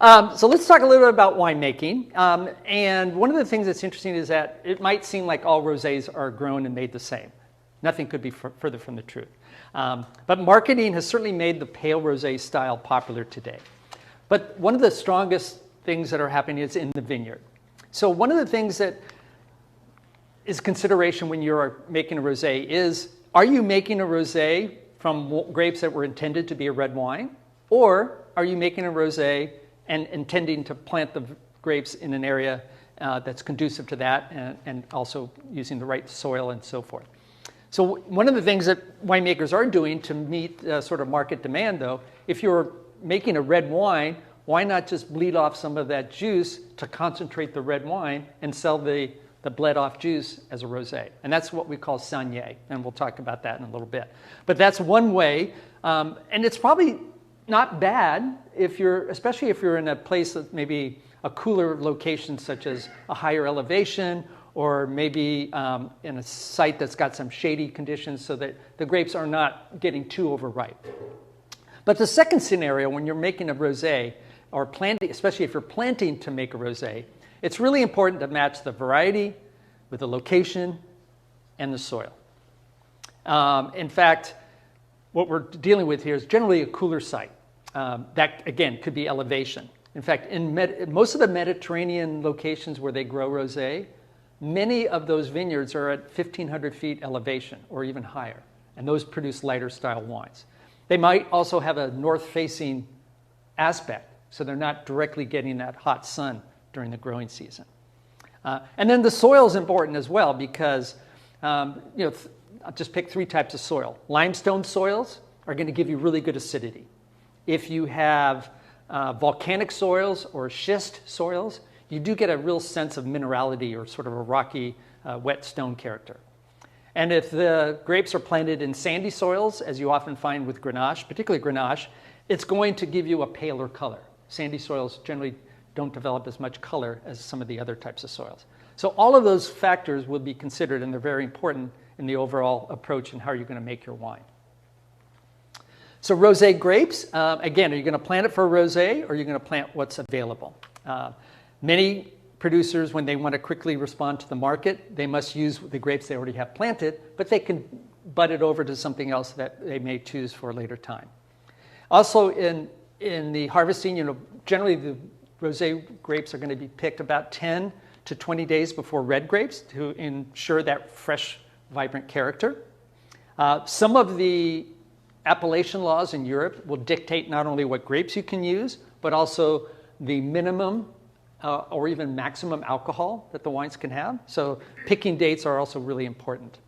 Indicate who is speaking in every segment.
Speaker 1: So let's talk a little bit about winemaking. And one of the things that's interesting is that it might seem like all rosés are grown and made the same. Nothing could be further from the truth. But marketing has certainly made the pale rosé style popular today. But one of the strongest things that are happening is in the vineyard. So one of the things that is consideration when you're making a rosé is, are you making a rosé from grapes that were intended to be a red wine? Or are you making a rosé and intending to plant the grapes in an area that's conducive to that and also using the right soil and so forth? So one of the things that winemakers are doing to meet sort of market demand, though, if you're making a red wine, why not just bleed off some of that juice to concentrate the red wine and sell the bled off juice as a rosé? And that's what we call saignée, and we'll talk about that in a little bit. But that's one way, and it's probably not bad especially if you're in a place that maybe a cooler location, such as a higher elevation, or maybe in a site that's got some shady conditions so that the grapes are not getting too overripe. But the second scenario, when you're making a rosé, or planting, especially if you're planting to make a rosé, it's really important to match the variety with the location and the soil. In fact, what we're dealing with here is generally a cooler site. That, again, could be elevation. In fact, in most of the Mediterranean locations where they grow rosé, many of those vineyards are at 1,500 feet elevation or even higher, and those produce lighter style wines. They might also have a north-facing aspect, so they're not directly getting that hot sun during the growing season. And then the soil is important as well because, I'll just pick three types of soil. Limestone soils are going to give you really good acidity. If you have volcanic soils or schist soils, you do get a real sense of minerality or sort of a rocky, wet stone character. And if the grapes are planted in sandy soils, as you often find with Grenache, particularly Grenache, it's going to give you a paler color. Sandy soils generally don't develop as much color as some of the other types of soils. So all of those factors will be considered, and they're very important in the overall approach and how you're going to make your wine. So rosé grapes, again, are you going to plant it for a rosé, or are you going to plant what's available? Many producers, when they want to quickly respond to the market, they must use the grapes they already have planted, but they can bud it over to something else that they may choose for a later time. Also, in the harvesting, generally the rosé grapes are going to be picked about 10 to 20 days before red grapes to ensure that fresh, vibrant character. Some of the appellation laws in Europe will dictate not only what grapes you can use, but also the minimum or even maximum alcohol that the wines can have. So picking dates are also really important.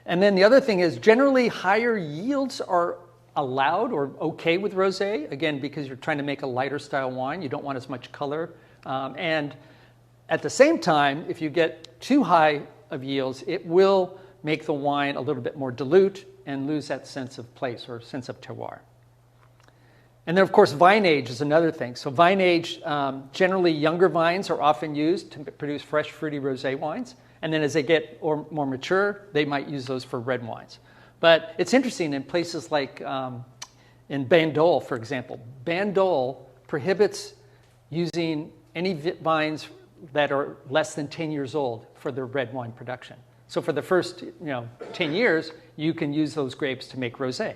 Speaker 1: And then the other thing is generally higher yields are allowed or okay with rosé, again, because you're trying to make a lighter style wine. You don't want as much color. And at the same time, if you get too high of yields, it will make the wine a little bit more dilute and lose that sense of place or sense of terroir. And then, of course, vine age is another thing. So vine age, generally younger vines are often used to produce fresh, fruity rosé wines. And then as they get more mature, they might use those for red wines. But it's interesting in places like in Bandol, for example. Bandol prohibits using any vines that are less than 10 years old for their red wine production. So for the first 10 years, you can use those grapes to make rosé.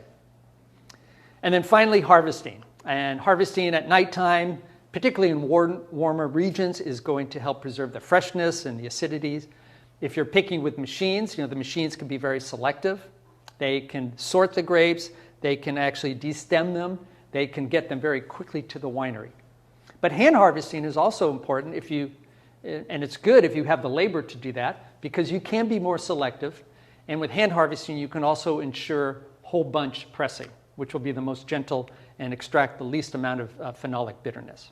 Speaker 1: And then finally, harvesting. And harvesting at nighttime, particularly in warmer regions, is going to help preserve the freshness and the acidities. If you're picking with machines, the machines can be very selective. They can sort the grapes. They can actually destem them. They can get them very quickly to the winery. But hand harvesting is also important and it's good if you have the labor to do that, because you can be more selective. And with hand harvesting, you can also ensure whole bunch pressing, which will be the most gentle and extract the least amount of phenolic bitterness.